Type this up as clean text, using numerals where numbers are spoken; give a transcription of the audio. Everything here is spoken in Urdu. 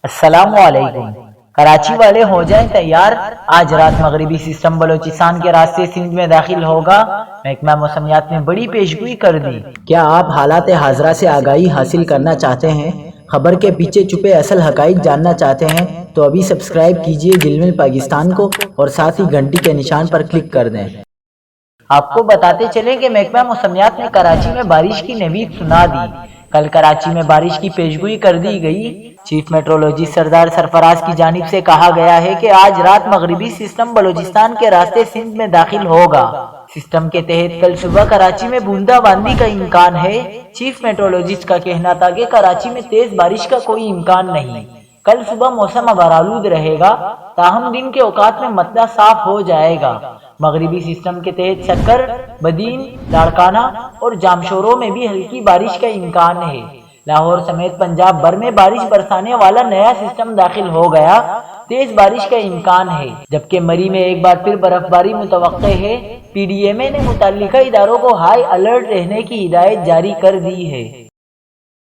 السلام علیکم۔ کراچی والے ہو جائیں تیار، آج رات مغربی سسٹم بلوچستان کے راستے سندھ میں داخل ہوگا۔ محکمہ موسمیات نے بڑی پیشگوئی کر دی۔ کیا آپ حالات حاضرہ سے آگاہی حاصل کرنا چاہتے ہیں؟ خبر کے پیچھے چھپے اصل حقائق جاننا چاہتے ہیں تو ابھی سبسکرائب کیجئے دل مل پاکستان کو اور ساتھ ہی گھنٹی کے نشان پر کلک کر دیں۔ آپ کو بتاتے چلیں کہ محکمہ موسمیات نے کراچی میں بارش کی نوید سنا دی۔ کل کراچی میں بارش کی پیشگوئی کر دی گئی۔ چیف میٹرولوجسٹ سردار سرفراز کی جانب سے کہا گیا ہے کہ آج رات مغربی سسٹم بلوچستان کے راستے سندھ میں داخل ہوگا۔ سسٹم کے تحت کل صبح کراچی میں بوندا باندی کا امکان ہے۔ چیف میٹرولوجسٹ کا کہنا تھا کہ کراچی میں تیز بارش کا کوئی امکان نہیں۔ کل صبح موسم ابرآلود رہے گا، تاہم دن کے اوقات میں مطلع صاف ہو جائے گا۔ مغربی سسٹم کے تحت سکر، بدین، لاڑکانہ اور جامشورو میں بھی ہلکی بارش کا امکان ہے۔ لاہور سمیت پنجاب بھر میں بارش برسانے والا نیا سسٹم داخل ہو گیا، تیز بارش کا امکان ہے، جبکہ مری میں ایک بار پھر برف باری متوقع ہے۔ پی ڈی ایم اے نے متعلقہ اداروں کو ہائی الرٹ رہنے کی ہدایت جاری کر دی ہے۔